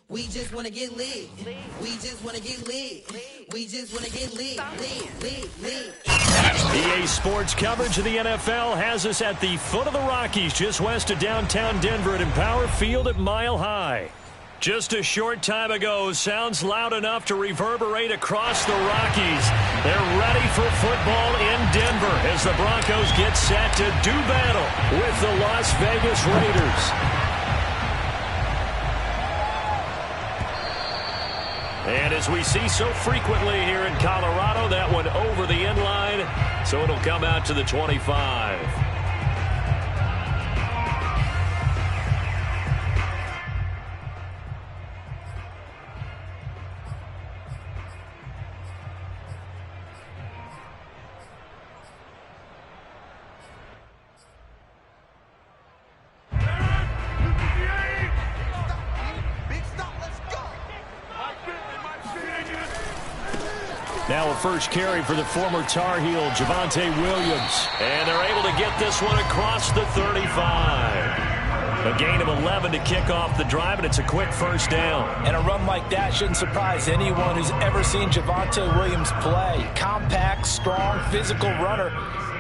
We just want to get lit. We just want to get lit. We just want to get lit. EA Sports coverage of the NFL has us at the foot of the Rockies, just west of downtown Denver at Empower Field at Mile High. Just a short time ago, sounds loud enough to reverberate across the Rockies. They're ready for football in Denver as the Broncos get set to do battle with the Las Vegas Raiders. And as we see so frequently here in Colorado, that one over the end line, so it'll come out to the 25. Now a first carry for the former Tar Heel, Javonte Williams. And they're able to get this one across the 35. A gain of 11 to kick off the drive, and it's a quick first down. And a run like that shouldn't surprise anyone who's ever seen Javonte Williams play. Compact, strong, physical runner.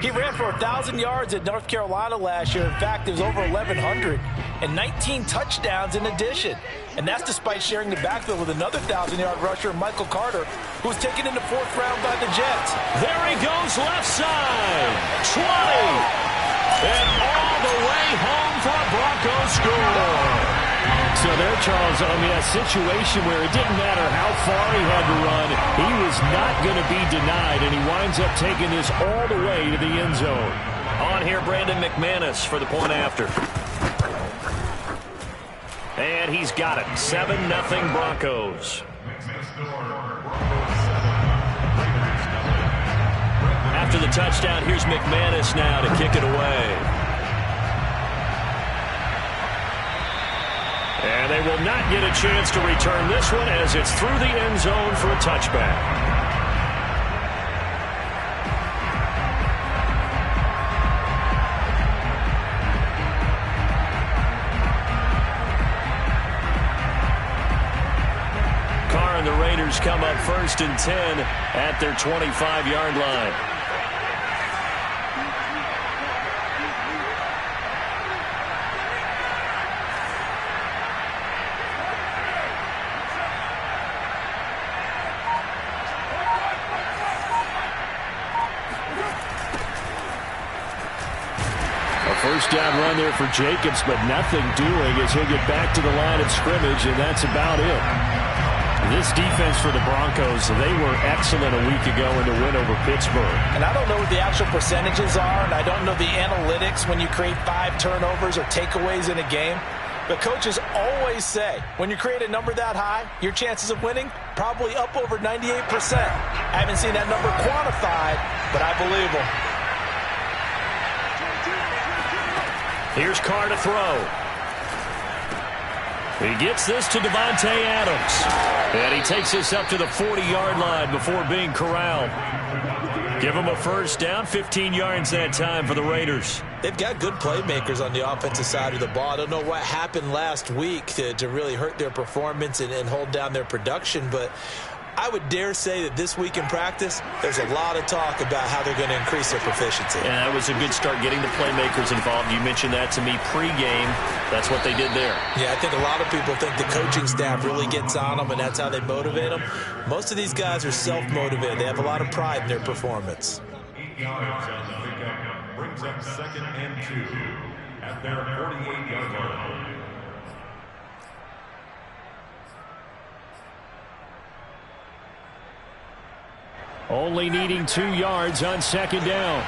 He ran for 1,000 yards at North Carolina last year. In fact, it was over 1,100 and 19 touchdowns in addition. And that's despite sharing the backfield with another 1,000-yard rusher, Michael Carter, who was taken in the 4th round by the Jets. There he goes, left side. 20. And all the way home for a Broncos score. So there, Charles, I mean, a situation where it didn't matter how far he had to run, he was not going to be denied, and he winds up taking this all the way to the end zone. On here, Brandon McManus for the point after. And he's got it. 7-0 Broncos. After the touchdown, here's McManus now to kick it away. And they will not get a chance to return this one as it's through the end zone for a touchback. And the Raiders come up 1st and 10 at their 25-yard line. A first down run there for Jacobs, but nothing doing as he'll get back to the line of scrimmage, and that's about it. This defense for the Broncos, they were excellent a week ago in the win over Pittsburgh. And I don't know what the actual percentages are, and I don't know the analytics when you create 5 turnovers or takeaways in a game. But coaches always say, when you create a number that high, your chances of winning probably up over 98%. I haven't seen that number quantified, but I believe them. Here's Carr to throw. He gets this to Devontae Adams. And he takes this up to the 40-yard line before being corralled. Give him a first down, 15 yards that time for the Raiders. They've got good playmakers on the offensive side of the ball. I don't know what happened last week to really hurt their performance and hold down their production, but I would dare say that this week in practice, there's a lot of talk about how they're going to increase their proficiency. Yeah, that was a good start getting the playmakers involved. You mentioned that to me pregame. That's what they did there. Yeah, I think a lot of people think the coaching staff really gets on them, and that's how they motivate them. Most of these guys are self-motivated. They have a lot of pride in their performance. 8 yards on the pickup brings up 2nd and 2 at their 48-yard line. Only needing 2 yards on 2nd down.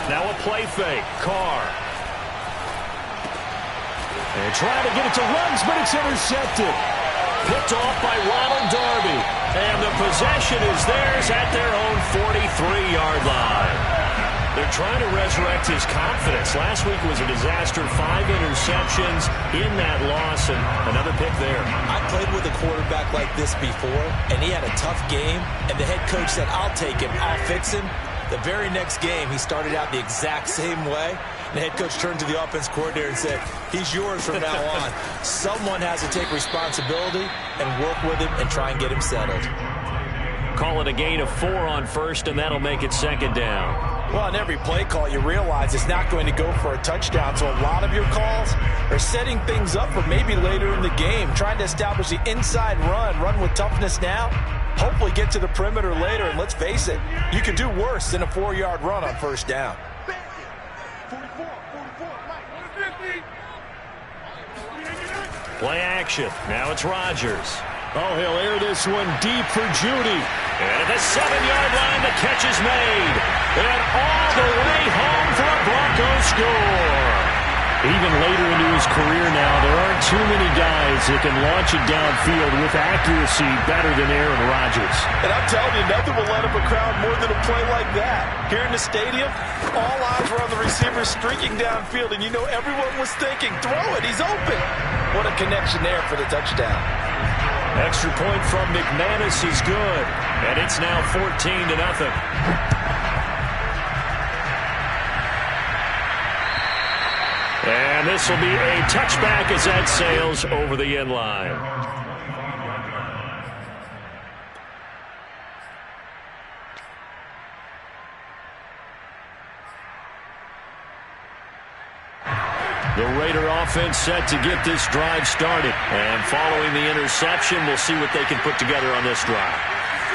Now a play fake. Carr. And trying to get it to Ruggs, but it's intercepted. Picked off by Ronald Darby. And the possession is theirs at their own 43-yard line. They're trying to resurrect his confidence. Last week was a disaster. 5 interceptions in that loss, and another pick there. I played with a quarterback like this before, and he had a tough game, and the head coach said, I'll take him, I'll fix him. The very next game, he started out the exact same way. The head coach turned to the offense coordinator and said, he's yours from now on. Someone has to take responsibility and work with him and try and get him settled. Call it a gain of 4 on first, and that'll make it second down. Well, on every play call, you realize it's not going to go for a touchdown. So a lot of your calls are setting things up for maybe later in the game, trying to establish the inside run with toughness now, hopefully get to the perimeter later. And let's face it, you can do worse than a 4-yard run on first down. Play action. Now it's Rodgers. Oh, he'll air this one deep for Judy. And at the 7-yard line, the catch is made. And all the way home for a Broncos score. Even later into his career now, there aren't too many guys that can launch it downfield with accuracy better than Aaron Rodgers. And I'm telling you, nothing will let up a crowd more than a play like that. Here in the stadium, all eyes were on the receiver streaking downfield, and you know everyone was thinking, throw it, he's open. What a connection there for the touchdown. Extra point from McManus is good, and it's now 14-0. And this will be a touchback as that sails over the end line. The Raider offense set to get this drive started. And following the interception, we'll see what they can put together on this drive.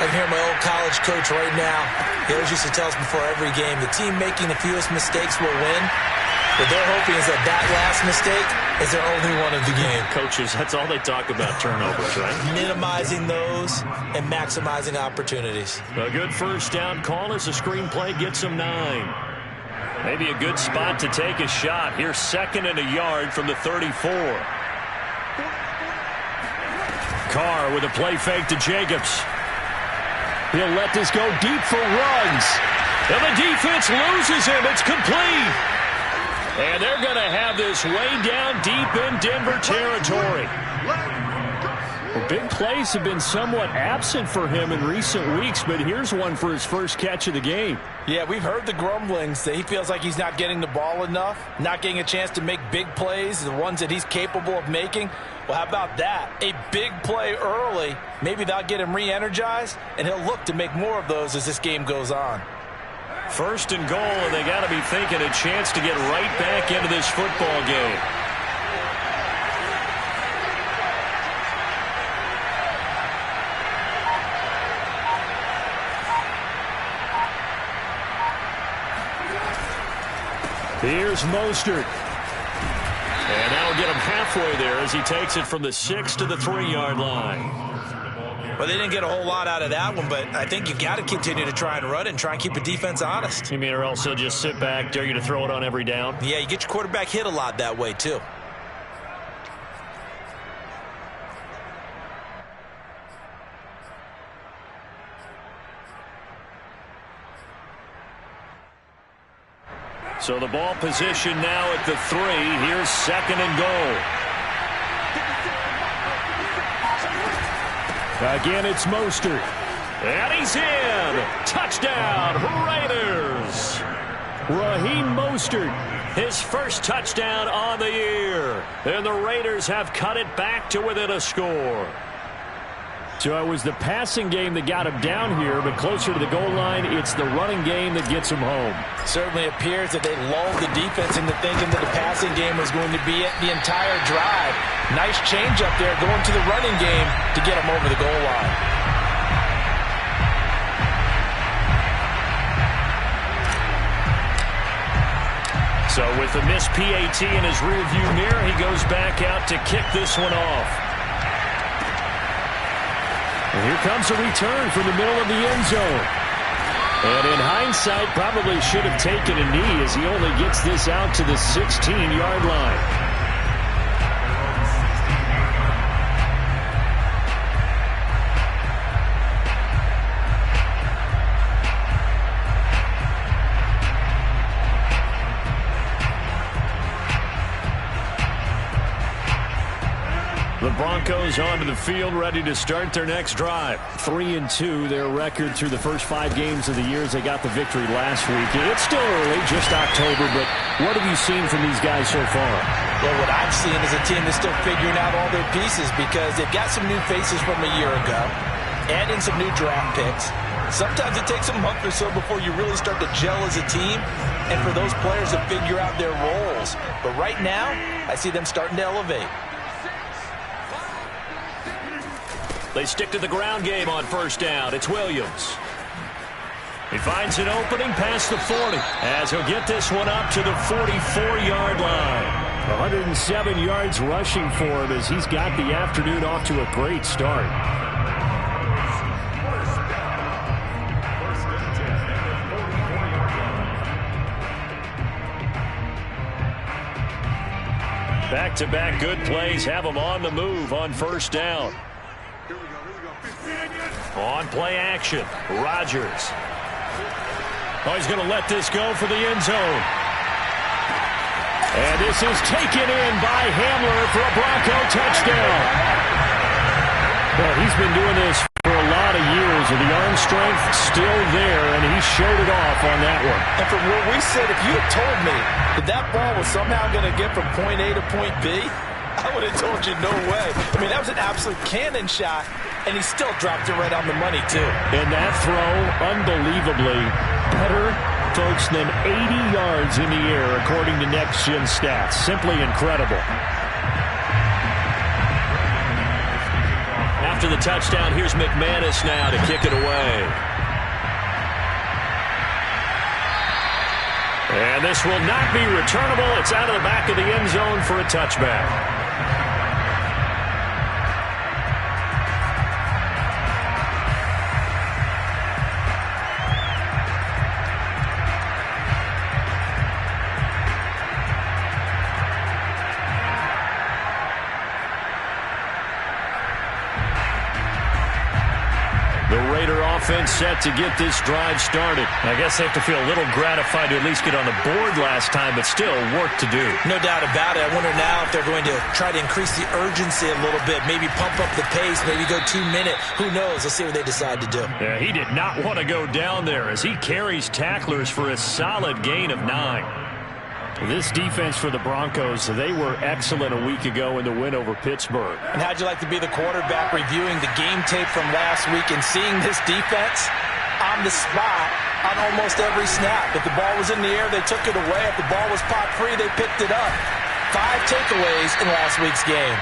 I can hear my old college coach right now. He always used to tell us before every game, the team making the fewest mistakes will win. What they're hoping is that last mistake is their only one of the game. Coaches, that's all they talk about, turnovers, right? Minimizing those and maximizing opportunities. A good first down call as the screenplay gets them 9. Maybe a good spot to take a shot. Here's 2nd and a yard from the 34. Carr with a play fake to Jacobs. He'll let this go deep for Ruggs. And the defense loses him. It's complete. And they're going to have this way down deep in Denver territory. Well, big plays have been somewhat absent for him in recent weeks, but here's one for his first catch of the game. Yeah, we've heard the grumblings that he feels like he's not getting the ball enough, not getting a chance to make big plays, the ones that he's capable of making. Well, how about that? A big play early. Maybe that'll get him re-energized, and he'll look to make more of those as this game goes on. 1st and goal, and they got to be thinking a chance to get right back into this football game. Here's Mostert. And that'll get him halfway there as he takes it from the 6 to the 3-yard line. Well, they didn't get a whole lot out of that one, but I think you got to continue to try and run and try and keep the defense honest. You mean or else he'll just sit back, dare you to throw it on every down? Yeah, you get your quarterback hit a lot that way, too. So the ball position now at the 3. Here's 2nd and goal. Again, it's Mostert. And he's in. Touchdown, Raiders. Raheem Mostert, his first touchdown on the year. And the Raiders have cut it back to within a score. So it was the passing game that got him down here, but closer to the goal line, it's the running game that gets him home. Certainly appears that they lulled the defense into thinking that the passing game was going to be it the entire drive. Nice change up there going to the running game to get him over the goal line. So with the missed PAT in his rearview mirror, he goes back out to kick this one off. And here comes a return from the middle of the end zone. And in hindsight, probably should have taken a knee as he only gets this out to the 16-yard line. The Broncos onto the field, ready to start their next drive. 3-2, their record through the first 5 games of the year as they got the victory last week. It's still early, just October, but what have you seen from these guys so far? Well, what I've seen is a team that's still figuring out all their pieces because they've got some new faces from a year ago, add in some new draft picks. Sometimes it takes a month or so before you really start to gel as a team and for those players to figure out their roles. But right now, I see them starting to elevate. They stick to the ground game on first down. It's Williams. He finds an opening past the 40 as he'll get this one up to the 44-yard line. 107 yards rushing for him as he's got the afternoon off to a great start. Back-to-back good plays have him on the move on first down. On play action, Rodgers. Oh, he's going to let this go for the end zone. And this is taken in by Hamler for a Bronco touchdown. Well, he's been doing this for a lot of years, and the arm strength still there, and he showed it off on that one. And from where we said, if you had told me that that ball was somehow going to get from point A to point B, I would have told you no way. I mean, that was an absolute cannon shot, and he still dropped it right on the money, too. And that throw, unbelievably better, folks, than 80 yards in the air, according to Next Gen Stats. Simply incredible. After the touchdown, here's McManus now to kick it away. And this will not be returnable. It's out of the back of the end zone for a touchback. Offense set to get this drive started. I guess they have to feel a little gratified to at least get on the board last time, but still work to do. No doubt about it. I wonder now if they're going to try to increase the urgency a little bit, maybe pump up the pace, maybe go 2 minute. Who knows? Let's see what they decide to do. Yeah, he did not want to go down there as he carries tacklers for a solid gain of 9. This defense for the Broncos, they were excellent a week ago in the win over Pittsburgh. And how'd you like to be the quarterback reviewing the game tape from last week and seeing this defense on the spot on almost every snap? If the ball was in the air, they took it away. If the ball was pop free, they picked it up. 5 takeaways in last week's game.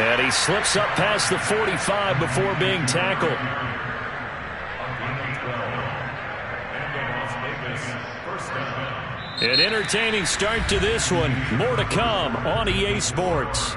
And he slips up past the 45 before being tackled. An entertaining start to this one. More to come on EA Sports.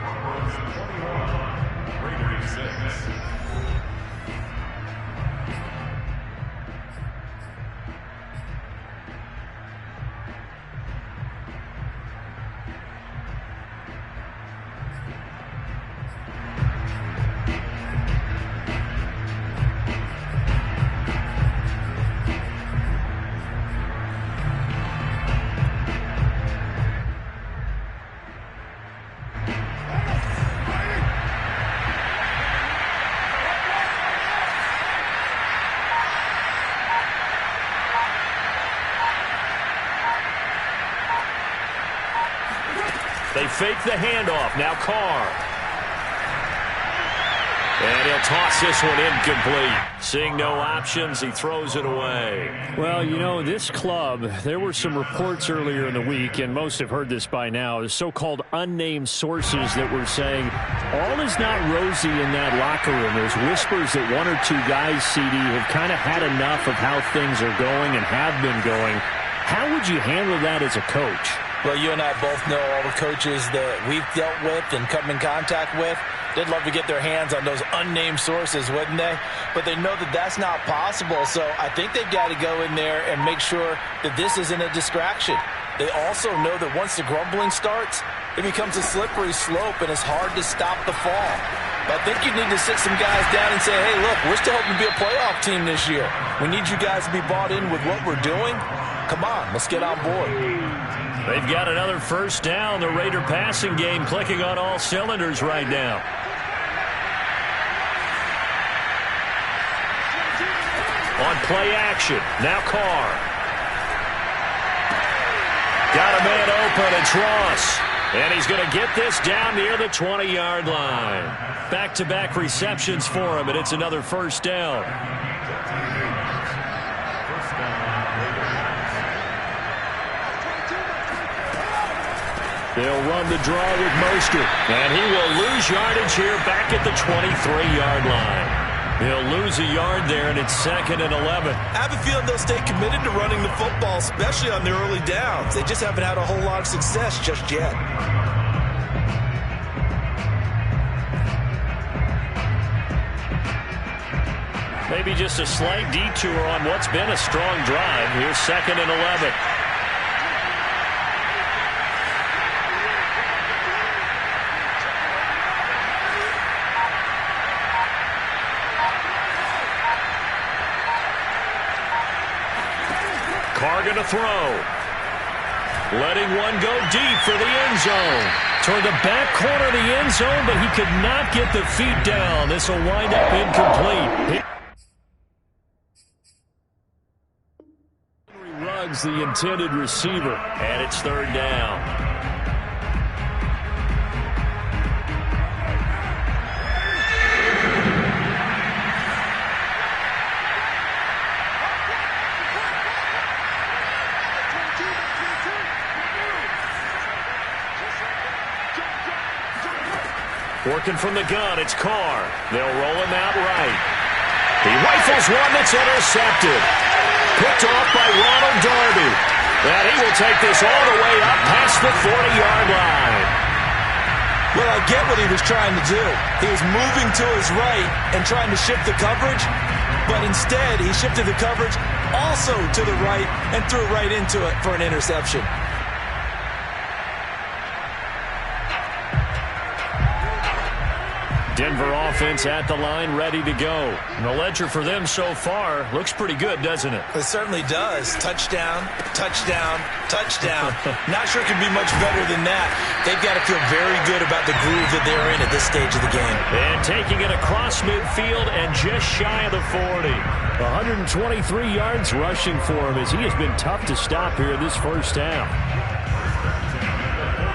They fake the handoff. Now Carr. And he'll toss this one incomplete. Seeing no options, he throws it away. Well, you know, this club, there were some reports earlier in the week, and most have heard this by now, the so-called unnamed sources that were saying all is not rosy in that locker room. There's whispers that 1 or 2 guys, CD, have kind of had enough of how things are going and have been going. How would you handle that as a coach? Well, you and I both know all the coaches that we've dealt with and come in contact with. They'd love to get their hands on those unnamed sources, wouldn't they? But they know that that's not possible, so I think they've got to go in there and make sure that this isn't a distraction. They also know that once the grumbling starts, it becomes a slippery slope, and it's hard to stop the fall. But I think you need to sit some guys down and say, hey, look, we're still hoping to be a playoff team this year. We need you guys to be bought in with what we're doing. Come on, let's get on board. They've got another first down. The Raider passing game clicking on all cylinders right now. On play action. Now Carr. Got a man open. It's Ross. And he's going to get this down near the 20-yard line. Back-to-back receptions for him, and it's another first down. They'll run the draw with Mostert. And he will lose yardage here back at the 23-yard line. He'll lose a yard there, and it's 2nd and 11. I have a feeling they'll stay committed to running the football, especially on their early downs. They just haven't had a whole lot of success just yet. Maybe just a slight detour on what's been a strong drive. Here's 2nd and 11. Carr going to throw. Letting one go deep for the end zone. Toward the back corner of the end zone, but he could not get the feet down. This will wind up incomplete. Henry Ruggs, the intended receiver, and it's 3rd down. Working from the gun, it's Carr. They'll roll him out right. He rifles one that's intercepted. Picked off by Ronald Darby. And he will take this all the way up past the 40-yard line. Well, I get what he was trying to do. He was moving to his right and trying to shift the coverage, but instead he shifted the coverage also to the right and threw right into it for an interception. Denver offense at the line, ready to go. And the ledger for them so far looks pretty good, doesn't it? It certainly does. Touchdown, touchdown, touchdown. Not sure it can be much better than that. They've got to feel very good about the groove that they're in at this stage of the game. And taking it across midfield and just shy of the 40. 123 yards rushing for him as he has been tough to stop here this first half.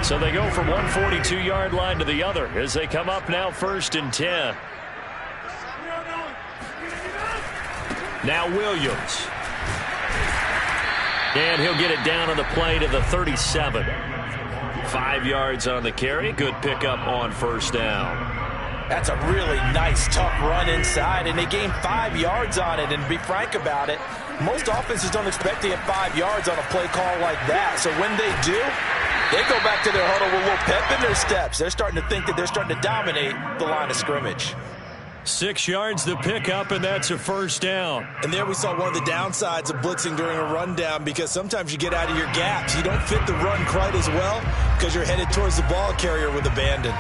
So they go from one 42-yard line to the other as they come up now 1st and 10. Now Williams. And he'll get it down on the play to the 37. 5 yards on the carry. Good pickup on 1st down. That's a really nice, tough run inside, and they gained 5 yards on it. And to be frank about it, most offenses don't expect to get 5 yards on a play call like that. So when they do, they go back to their huddle with a little pep in their steps. They're starting to think that they're starting to dominate the line of scrimmage. 6 yards to pick up, and that's a 1st down. And there we saw one of the downsides of blitzing during a rundown, because sometimes you get out of your gaps. You don't fit the run quite as well because you're headed towards the ball carrier with abandon.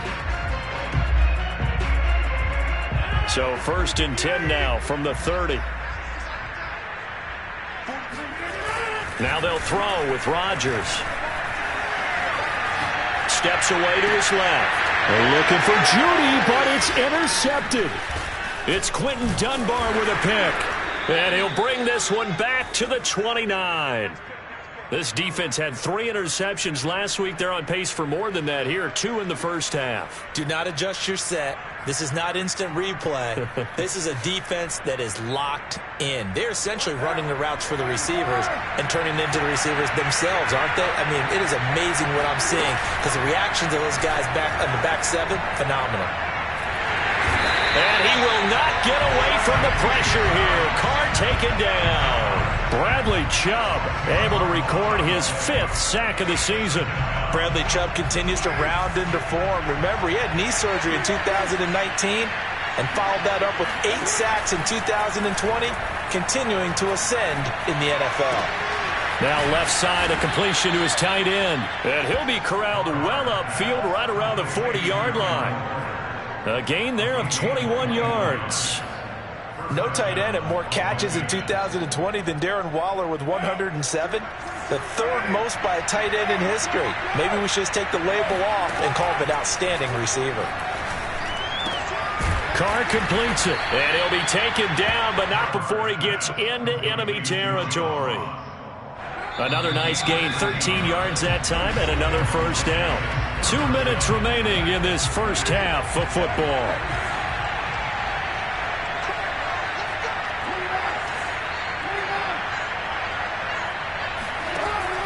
So 1st and 10 now from the 30. Now they'll throw with Rodgers. Steps away to his left. They're looking for Judy, but it's intercepted. It's Quentin Dunbar with a pick. And he'll bring this one back to the 29. This defense had 3 interceptions last week. They're on pace for more than that here. 2 in the first half. Do not adjust your set. This is not instant replay. This is a defense that is locked in. They're essentially running the routes for the receivers and turning into the receivers themselves, aren't they? I mean, it is amazing what I'm seeing, because the reactions of those guys back on the back 7, phenomenal. And he will not get away from the pressure here. Carr taken down. Bradley Chubb able to record his 5th sack of the season. Bradley Chubb continues to round into form. Remember, he had knee surgery in 2019 and followed that up with 8 sacks in 2020, continuing to ascend in the NFL. Now left side, a completion to his tight end. And he'll be corralled well upfield right around the 40-yard line. A gain there of 21 yards. No tight end had more catches in 2020 than Darren Waller with 107. The 3rd most by a tight end in history. Maybe we should just take the label off and call him an outstanding receiver. Carr completes it, and he'll be taken down, but not before he gets into enemy territory. Another nice gain, 13 yards that time, and another first down. 2 minutes remaining in this first half of football.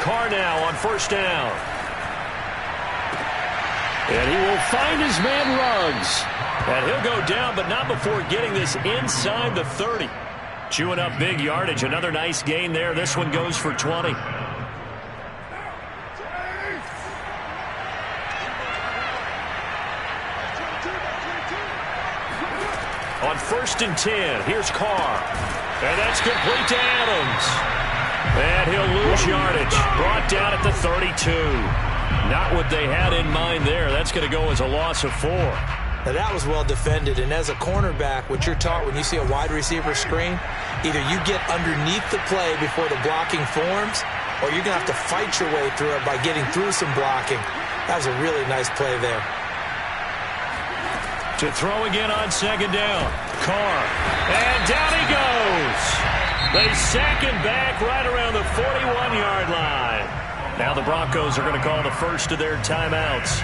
Carr now on first down. And he will find his man Ruggs. And he'll go down, but not before getting this inside the 30. Chewing up big yardage. Another nice gain there. This one goes for 20. On first and 10, here's Carr. And that's complete to Adams. And he'll lose yardage. Brought down at the 32. Not what they had in mind there. That's going to go as a loss of 4. Now that was well defended, and as a cornerback, what you're taught when you see a wide receiver screen, either you get underneath the play before the blocking forms, or you're going to have to fight your way through it by getting through some blocking. That was a really nice play there. To throw again on second down. Carr. And down he goes. They sack him back right around the 41-yard line. Now the Broncos are going to call the first of their timeouts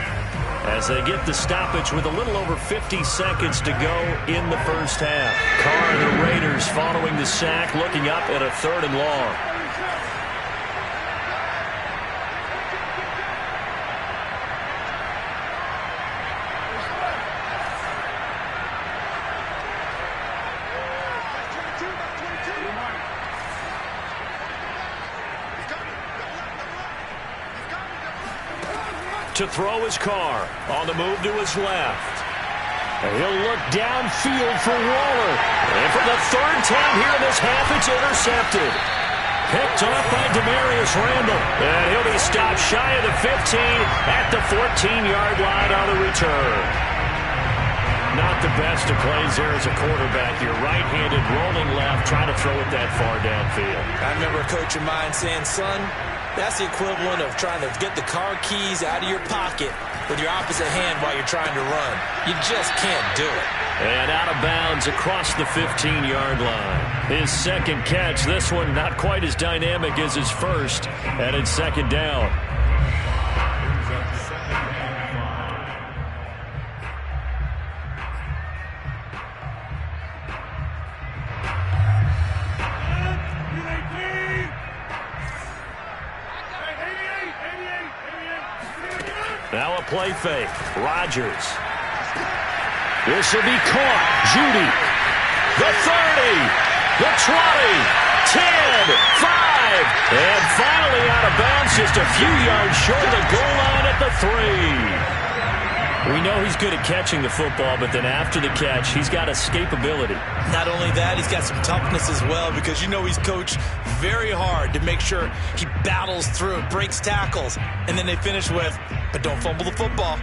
as they get the stoppage with a little over 50 seconds to go in the first half. Carr and the Raiders following the sack, looking up at a 3rd and long. To throw his Carr on the move to his left. And he'll look downfield for Waller. And for the 3rd time here in this half, it's intercepted. Picked off by Demarius Randall. And he'll be stopped shy of the 15 at the 14-yard line on the return. Not the best of plays there as a quarterback. You're right-handed, rolling left, trying to throw it that far downfield. I remember a coach of mine saying, son, that's the equivalent of trying to get the car keys out of your pocket with your opposite hand while you're trying to run. You just can't do it. And out of bounds across the 15-yard line. His second catch, this one not quite as dynamic as his first, and it's second down. Now a play fake. Rodgers. This will be caught. Judy. The 30. The 20. 10. 5. And finally out of bounds, just a few yards short of the goal line at the 3. We know he's good at catching the football, but then after the catch, he's got escapability. Not only that, he's got some toughness as well, because you know he's coached very hard to make sure he battles through, breaks tackles, and then they finish with, but don't fumble the football.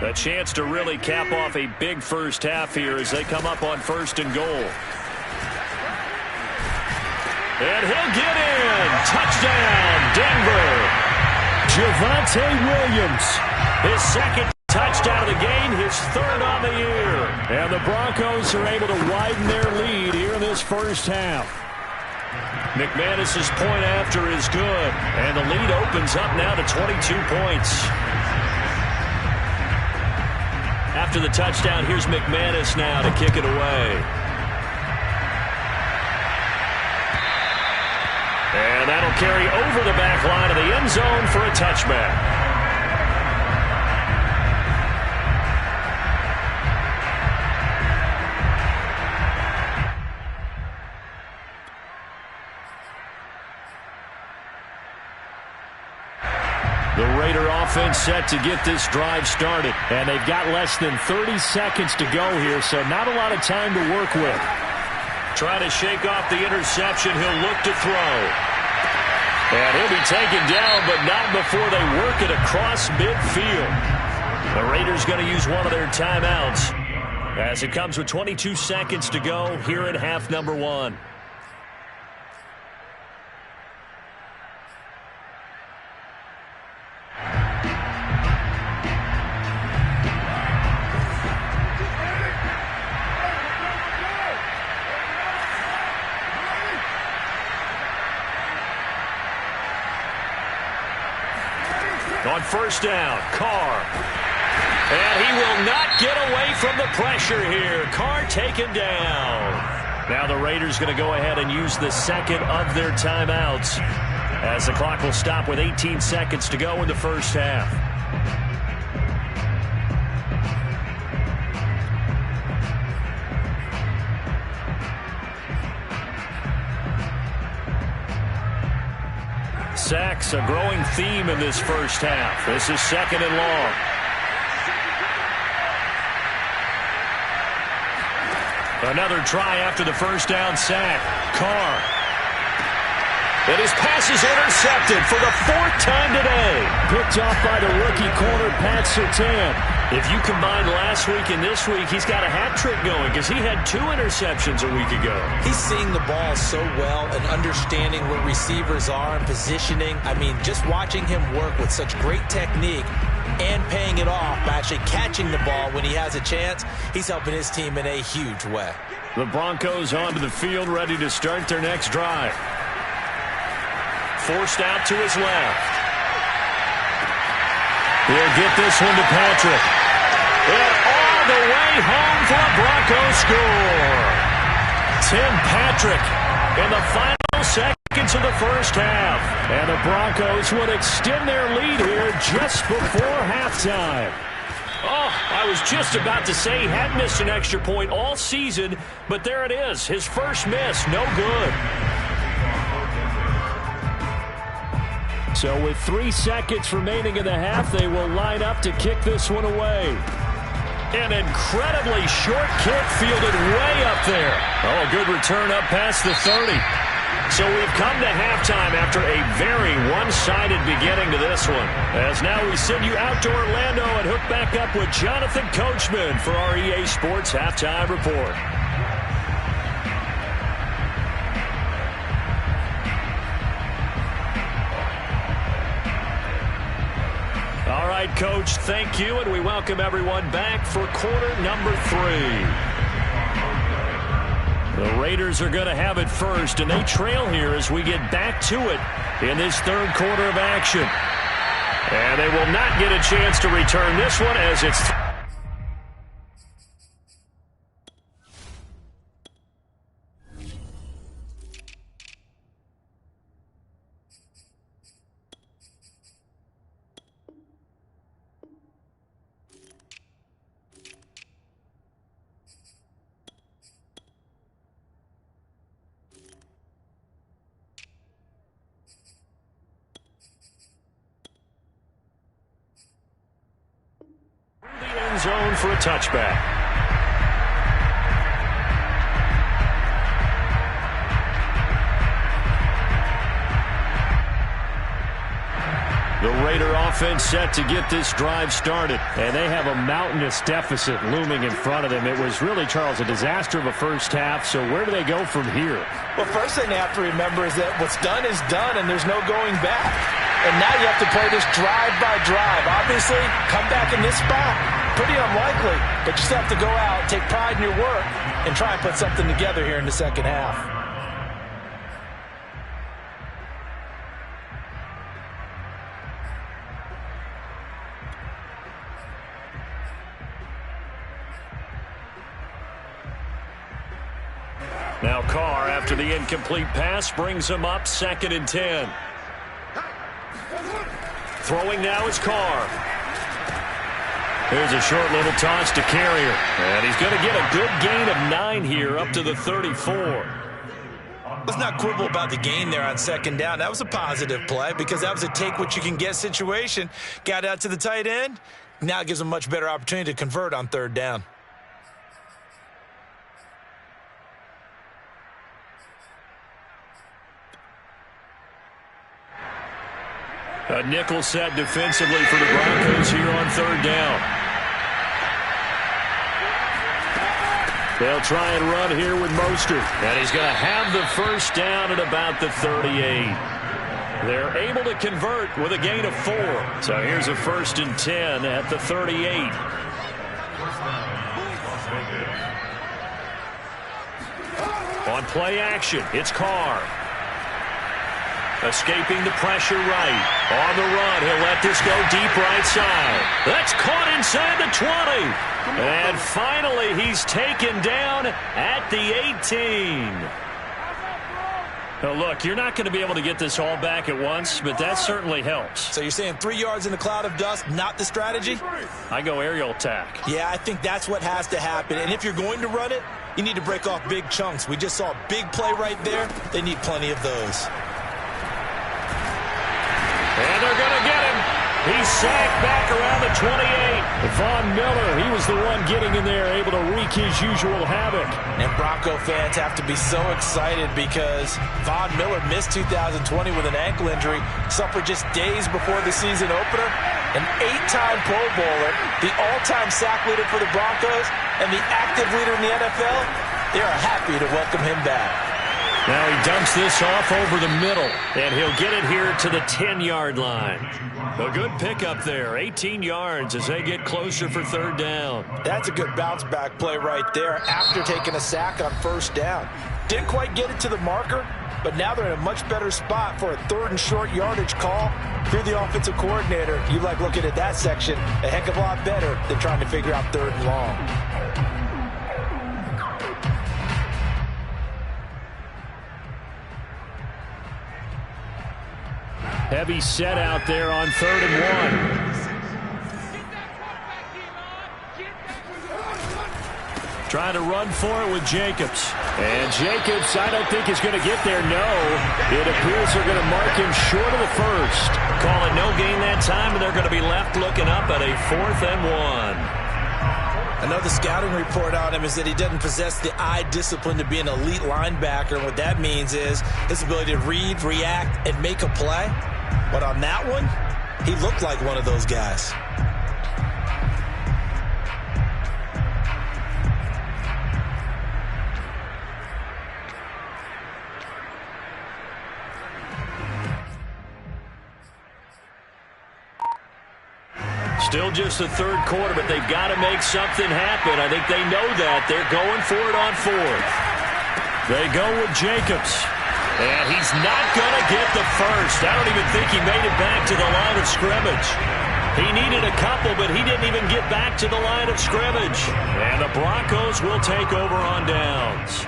A chance to really cap off a big first half here as they come up on 1st and goal. And he'll get in. Touchdown, Denver. Javonte Williams, his second touchdown of the game, his 3rd on the year. And the Broncos are able to widen their lead here in this first half. McManus's point after is good, and the lead opens up now to 22 points. After the touchdown, here's McManus now to kick it away. And that'll carry over the back line of the end zone for a touchback. The Raider offense set to get this drive started, and they've got less than 30 seconds to go here, so not a lot of time to work with. Trying to shake off the interception, he'll look to throw. And he'll be taken down, but not before they work it across midfield. The Raiders going to use one of their timeouts as it comes with 22 seconds to go here in half number 1. On first down, Carr. And he will not get away from the pressure here. Carr taken down. Now the Raiders going to go ahead and use the second of their timeouts, as the clock will stop with 18 seconds to go in the first half. Sacks, a growing theme in this first half. This is second and long. Another try after the first down sack. Carr. And his pass is intercepted for the fourth time today. Picked off by the rookie corner, Pat Surtain. If you combine last week and this week, he's got a hat trick going because he had 2 interceptions a week ago. He's seeing the ball so well and understanding where receivers are and positioning. I mean, just watching him work with such great technique and paying it off by actually catching the ball when he has a chance, he's helping his team in a huge way. The Broncos onto the field, ready to start their next drive. Forced out to his left. He'll get this one to Patrick. And all the way home for a Broncos score. Tim Patrick in the final seconds of the first half. And the Broncos would extend their lead here just before halftime. Oh, I was just about to say he hadn't missed an extra point all season, but there it is. His first miss, no good. So with 3 seconds remaining in the half, they will line up to kick this one away. An incredibly short kick fielded way up there. Oh, good return up past the 30. So we've come to halftime after a very one-sided beginning to this one. As now we send you out to Orlando and hook back up with Jonathan Coachman for our EA Sports Halftime Report. All right, Coach, thank you, and we welcome everyone back for quarter number 3. The Raiders are going to have it first, and they trail here as we get back to it in this third quarter of action. And they will not get a chance to return this one as it's... zone for a touchback. The Raider offense set to get this drive started, and they have a mountainous deficit looming in front of them. It was really, Charles, a disaster of a first half, so where do they go from here? Well, first thing they have to remember is that what's done is done, and there's no going back. And now you have to play this drive by drive. Obviously, come back in this spot, pretty unlikely, but you still have to go out, take pride in your work, and try and put something together here in the second half. Now Carr, after the incomplete pass, brings him up 2nd and 10. Throwing now is Carr. Here's a short little toss to Carrier. And he's going to get a good gain of 9 here up to the 34. Let's not quibble about the gain there on 2nd down. That was a positive play because that was a take-what-you-can-get situation. Got out to the tight end. Now it gives them a much better opportunity to convert on 3rd down. A nickel set defensively for the Broncos here on 3rd down. They'll try and run here with Mostert. And he's going to have the first down at about the 38. They're able to convert with a gain of 4. So here's a 1st and 10 at the 38. On play action, it's Carr. Escaping the pressure right. On the run, he'll let this go deep right side. That's caught inside the 20. And finally, he's taken down at the 18. Now, look, you're not going to be able to get this all back at once, but that certainly helps. So you're saying 3 yards in a cloud of dust, not the strategy? I go aerial attack. Yeah, I think that's what has to happen. And if you're going to run it, you need to break off big chunks. We just saw a big play right there. They need plenty of those. And they're going to get him. He's sacked back around the 28. Von Miller, he was the one getting in there, able to wreak his usual havoc. And Bronco fans have to be so excited because Von Miller missed 2020 with an ankle injury, suffered just days before the season opener. An 8-time Pro Bowler, the all-time sack leader for the Broncos, and the active leader in the NFL. They are happy to welcome him back. Now he dumps this off over the middle, and he'll get it here to the 10-yard line. A good pickup there, 18 yards as they get closer for third down. That's a good bounce-back play right there after taking a sack on first down. Didn't quite get it to the marker, but now they're in a much better spot for a third and short yardage call. If you're the offensive coordinator, you like looking at that section a heck of a lot better than trying to figure out third and long. Heavy set out there on 3rd and 1. Trying to run for it with Jacobs. And Jacobs, I don't think is going to get there. No. It appears they're going to mark him short of the first. Call it no gain that time, and they're going to be left looking up at a 4th and 1. I know the scouting report on him is that he doesn't possess the eye discipline to be an elite linebacker. And what that means is his ability to read, react, and make a play. But on that one, he looked like one of those guys. Still just the third quarter, but they've got to make something happen. I think they know that. They're going for it on 4th. They go with Jacobs. And he's not going to get the first. I don't even think he made it back to the line of scrimmage. He needed a couple, but he didn't even get back to the line of scrimmage. And the Broncos will take over on downs.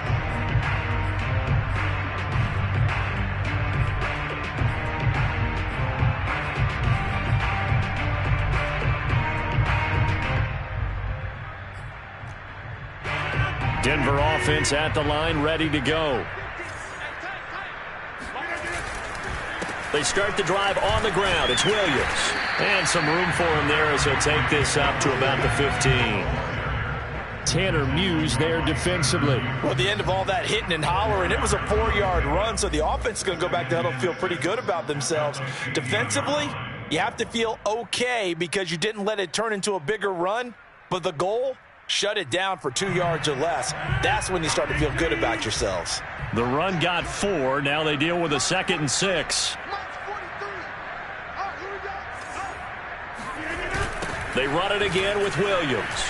Denver offense at the line, ready to go. They start the drive on the ground. It's Williams. And some room for him there as he'll take this up to about the 15. Tanner Muse there defensively. Well, at the end of all that hitting and hollering, it was a 4-yard run, so the offense is going to go back to huddle, feel pretty good about themselves. Defensively, you have to feel okay because you didn't let it turn into a bigger run, but the goal, shut it down for 2 yards or less. That's when you start to feel good about yourselves. The run got 4. Now they deal with a 2nd and 6. They run it again with Williams.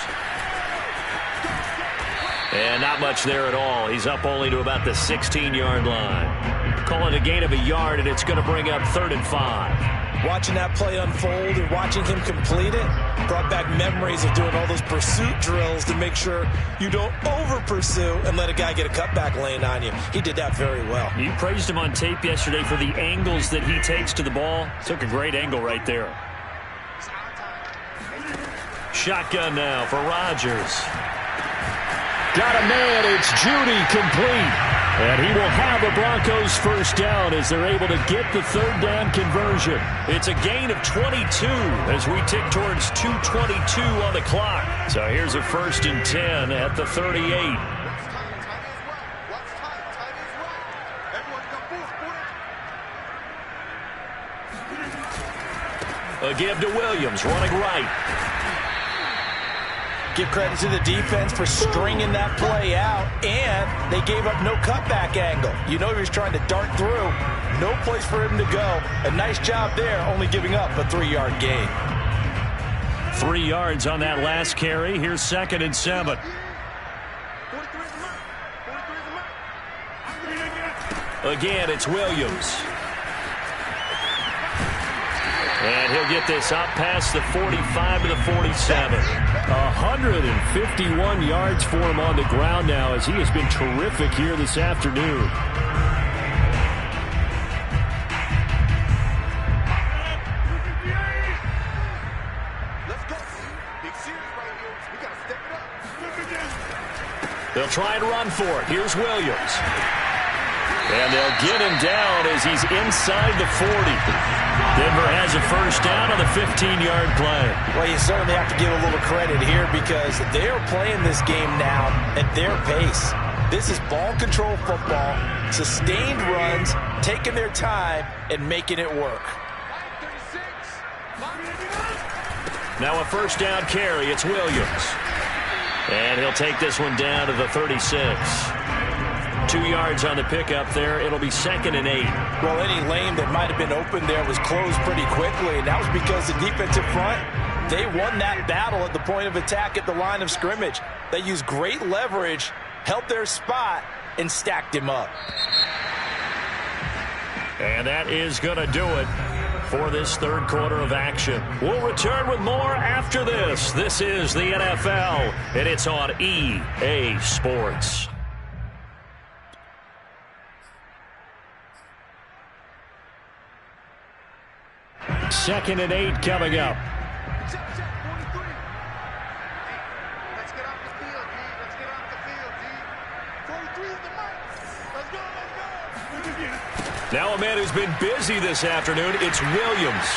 And not much there at all. He's up only to about the 16-yard line. Call it a gain of a yard, and it's going to bring up 3rd and 5. Watching that play unfold and watching him complete it brought back memories of doing all those pursuit drills to make sure you don't over-pursue and let a guy get a cutback lane on you. He did that very well. You praised him on tape yesterday for the angles that he takes to the ball. Took a great angle right there. Shotgun now for Rodgers. Got a man. It's Judy complete. And he will have the Broncos first down as they're able to get the 3rd down conversion. It's a gain of 22 as we tick towards 2:22 on the clock. So here's a 1st and 10 at the 38. A give to Williams, running right. Give credit to the defense for stringing that play out, and they gave up no cutback angle. You know he was trying to dart through. No place for him to go. A nice job there, only giving up a 3-yard gain. 3 yards on that last carry. Here's 2nd and 7. Again, it's Williams. And he'll get this up past the 45 to the 47. 151 yards for him on the ground now, as he has been terrific here this afternoon. They'll try and run for it. Here's Williams. And they'll get him down as he's inside the 40. Denver has a first down on the 15-yard play. Well, you certainly have to give a little credit here because they are playing this game now at their pace. This is ball control football, sustained runs, taking their time, and making it work. Now a first down carry. It's Williams. And he'll take this one down to the 36. 2 yards on the pickup there. It'll be 2nd and 8. Well, any lane that might have been open there was closed pretty quickly, and that was because the defensive front, they won that battle at the point of attack at the line of scrimmage. They used great leverage, held their spot, and stacked him up. And that is going to do it for this third quarter of action. We'll return with more after this. This is the NFL, and it's on EA Sports. Second and 8 coming up. Let's get off the field, D. Let's get off the field, D. 43 is the mark. Let's go. Now a man who's been busy this afternoon, it's Williams.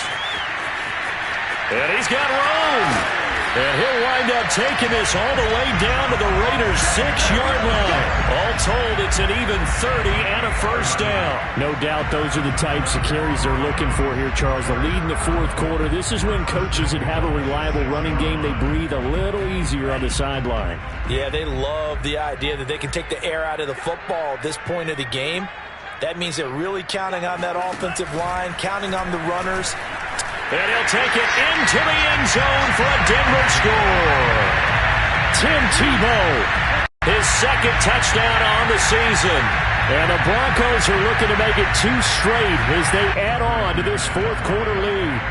And he's got room. And he'll wind up taking this all the way down to the Raiders' 6-yard line. All told, it's an even 30 and a first down. No doubt those are the types of carries they're looking for here, Charles. The lead in the fourth quarter. This is when coaches that have a reliable running game, they breathe a little easier on the sideline. Yeah, they love the idea that they can take the air out of the football at this point of the game. That means they're really counting on that offensive line, counting on the runners. And he'll take it into the end zone for a Denver score. Tim Tebow, his second touchdown on the season. And the Broncos are looking to make it 2 straight as they add on to this fourth quarter lead.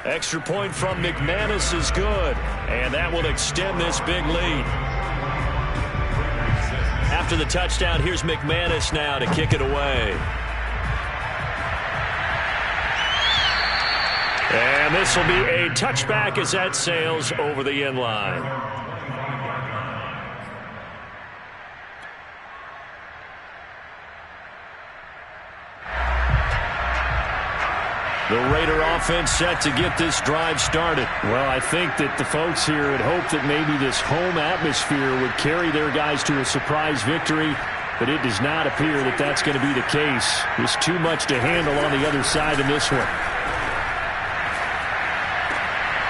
Extra point from McManus is good, and that will extend this big lead. After the touchdown, here's McManus now to kick it away. And this will be a touchback as that sails over the end line. The Raider offense set to get this drive started. Well, I think that the folks here had hoped that maybe this home atmosphere would carry their guys to a surprise victory, but it does not appear that that's going to be the case. There's too much to handle on the other side in this one.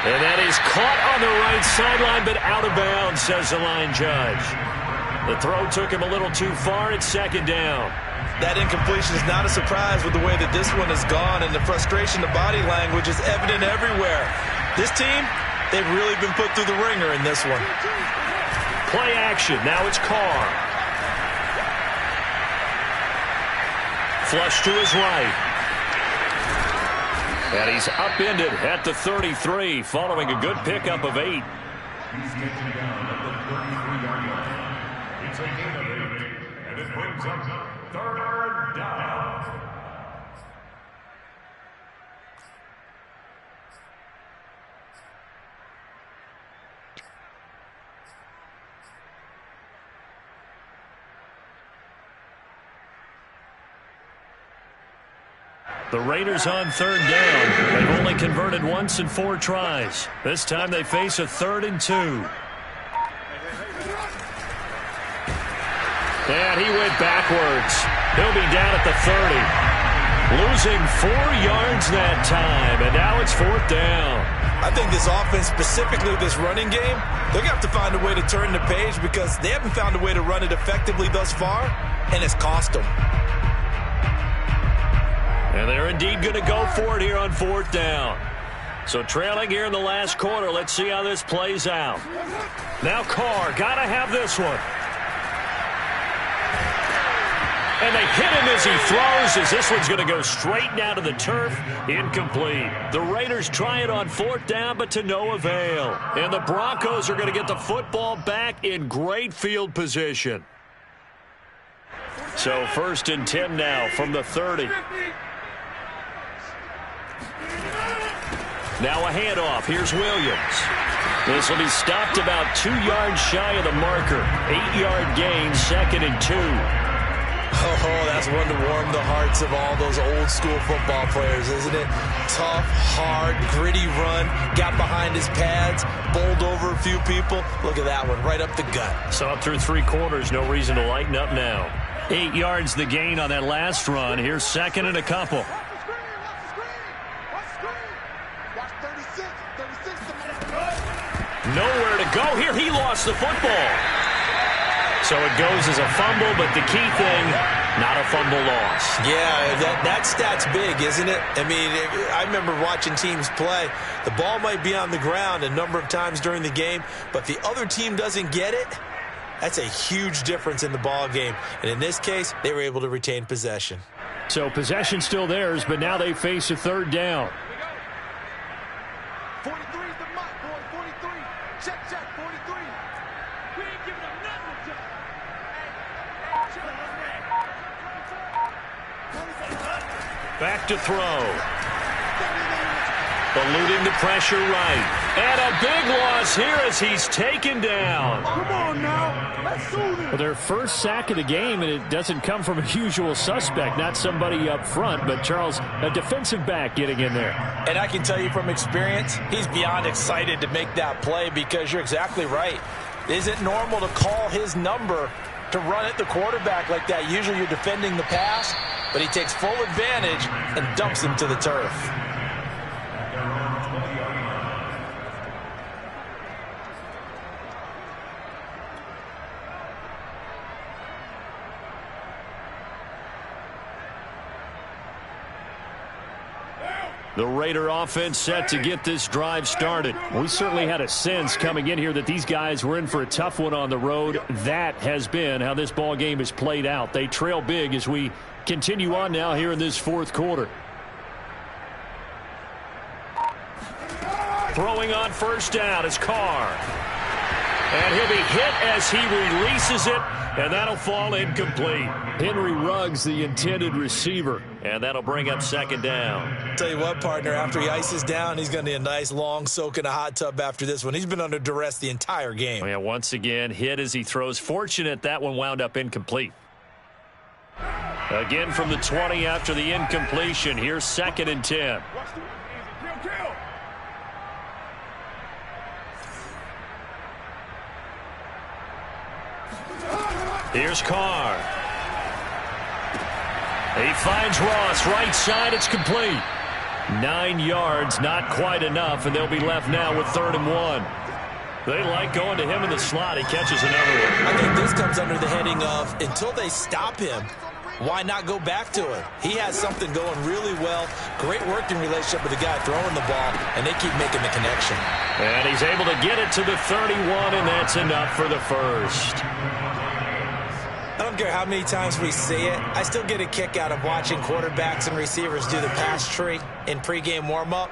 And that is caught on the right sideline, but out of bounds, says the line judge. The throw took him a little too far. It's 2nd down. That incompletion is not a surprise with the way that this one has gone, and the frustration, the body language is evident everywhere. This team, they've really been put through the ringer in this one. Play action. Now it's Carr. Flush to his right. And he's upended at the 33 following a good pickup of 8. He's taken down at the 33-yard line. It's a gain of 8, and it brings up 3rd down. The Raiders on 3rd down. They've only converted once in 4 tries. This time they face a 3rd and 2. And he went backwards. He'll be down at the 30. Losing 4 yards that time, and now it's 4th down. I think this offense, specifically this running game, they're going to have to find a way to turn the page because they haven't found a way to run it effectively thus far, and it's cost them. And they're indeed going to go for it here on 4th down. So trailing here in the last quarter, let's see how this plays out. Now Carr, got to have this one. And they hit him as he throws, as this one's going to go straight down to the turf. Incomplete. The Raiders try it on 4th down, but to no avail. And the Broncos are going to get the football back in great field position. So 1st and 10 now from the 30. Now a handoff. Here's Williams. This will be stopped about 2 yards shy of the marker. 8-yard gain, 2nd and 2. Oh, that's one to warm the hearts of all those old-school football players, isn't it? Tough, hard, gritty run, got behind his pads, bowled over a few people. Look at that one, right up the gut. Saw it through 3 quarters, no reason to lighten up now. 8 yards the gain on that last run. Here's 2nd and a couple. Nowhere to go here. He lost the football. So it goes as a fumble, but the key thing, not a fumble loss. Yeah, that stat's big, isn't it? I mean, I remember watching teams play. The ball might be on the ground a number of times during the game, but if the other team doesn't get it, that's a huge difference in the ball game. And in this case, they were able to retain possession. So possession still theirs, but now they face a 3rd down. 43 is the mark, boy. 43. Check, 43. We ain't giving up nothing to Back to throw. Eluding the pressure right. And a big loss here as he's taken down. Come on now. Let's do this. Well, their first sack of the game, and it doesn't come from a usual suspect, not somebody up front, but Charles, a defensive back getting in there. And I can tell you from experience, he's beyond excited to make that play because you're exactly right. Is it normal to call his number to run at the quarterback like that? Usually you're defending the pass, but he takes full advantage and dumps him to the turf. The Raider offense set to get this drive started. We certainly had a sense coming in here that these guys were in for a tough one on the road. That has been how this ball game has played out. They trail big as we continue on now here in this 4th quarter. Throwing on 1st down is Carr. And he'll be hit as he releases it, and that'll fall incomplete. Henry Ruggs, the intended receiver, and that'll bring up 2nd down. Tell you what, partner, after he ices down, he's going to need a nice long soak in a hot tub after this one. He's been under duress the entire game. Oh, yeah, once again, hit as he throws. Fortunate that one wound up incomplete. Again from the 20 after the incompletion. Here's 2nd and 10. Here's Carr. He finds Ross right side. It's complete. 9 yards, not quite enough, and they'll be left now with 3rd and 1. They like going to him in the slot. He catches another one. I think this comes under the heading of until they stop him, why not go back to him? He has something going really well. Great working relationship with the guy throwing the ball, and they keep making the connection. And he's able to get it to the 31, and that's enough for the first. I don't care how many times we see it. I still get a kick out of watching quarterbacks and receivers do the pass tree in pregame warm-up.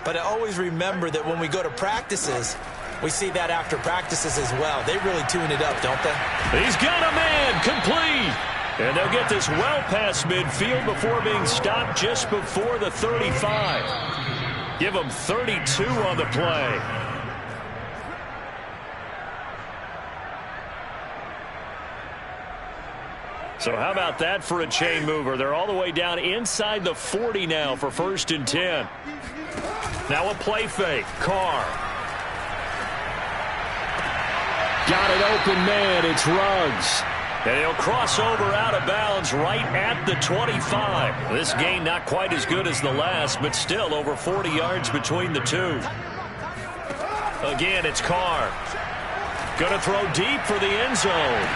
But I always remember that when we go to practices, we see that after practices as well. They really tune it up, don't they? He's got a man, complete. And they'll get this well past midfield before being stopped just before the 35. Give them 32 on the play. So how about that for a chain mover? They're all the way down inside the 40 now for 1st and 10. Now a play fake. Carr. Got an open man. It's Ruggs. And he'll cross over out of bounds right at the 25. This gain not quite as good as the last, but still over 40 yards between the two. Again, it's Carr. Going to throw deep for the end zone.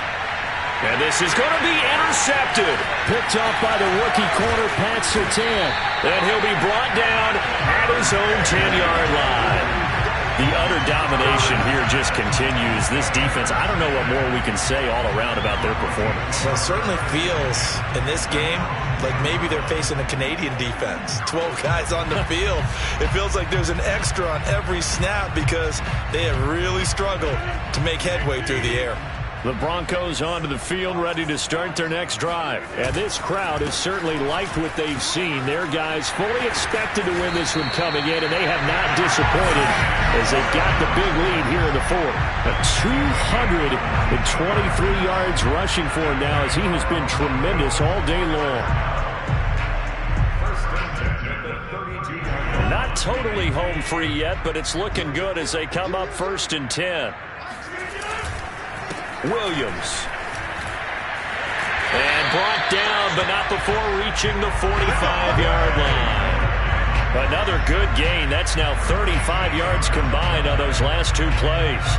And this is going to be intercepted. Picked off by the rookie corner, Pat Surtain. And he'll be brought down at his own 10-yard line. The utter domination here just continues. This defense, I don't know what more we can say all around about their performance. Well, it certainly feels in this game like maybe they're facing a Canadian defense. 12 guys on the field. It feels like there's an extra on every snap because they have really struggled to make headway through the air. The Broncos onto the field, ready to start their next drive. And this crowd has certainly liked what they've seen. Their guys fully expected to win this one coming in, and they have not disappointed as they've got the big lead here in the fourth. But 223 yards rushing for him now as he has been tremendous all day long. Not totally home free yet, but it's looking good as they come up 1st and 10. Williams. And brought down, but not before reaching the 45-yard line. Another good gain. That's now 35 yards combined on those last two plays.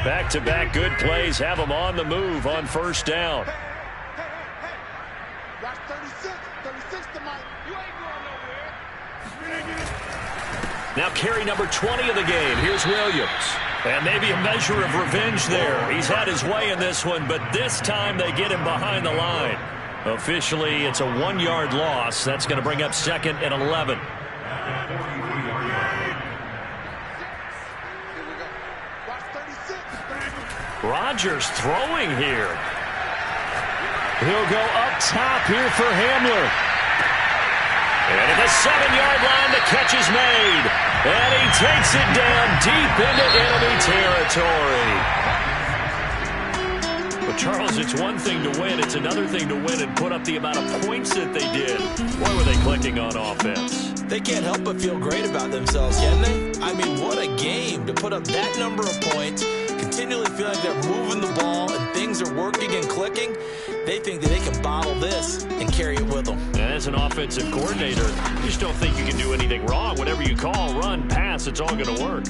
Back-to-back good plays have them on the move on 1st down. Watch 36 to Mike. You ain't going nowhere. Now carry number 20 of the game. Here's Williams. And maybe a measure of revenge there. He's had his way in this one, but this time they get him behind the line. Officially, it's a 1-yard loss. That's going to bring up 2nd and 11. Rodgers throwing here. He'll go up top here for Hamler. And at the 7-yard line, the catch is made. And he takes it down deep into enemy territory. But, Charles, it's one thing to win. It's another thing to win and put up the amount of points that they did. Why were they clicking on offense? They can't help but feel great about themselves, can they? I mean, what a game to put up that number of points, continually feel like they're moving the ball and things are working and clicking. They think that they can bottle this and carry it with them. And as an offensive coordinator, you just don't think you can do anything wrong. Whatever you call, run, pass, it's all going to work.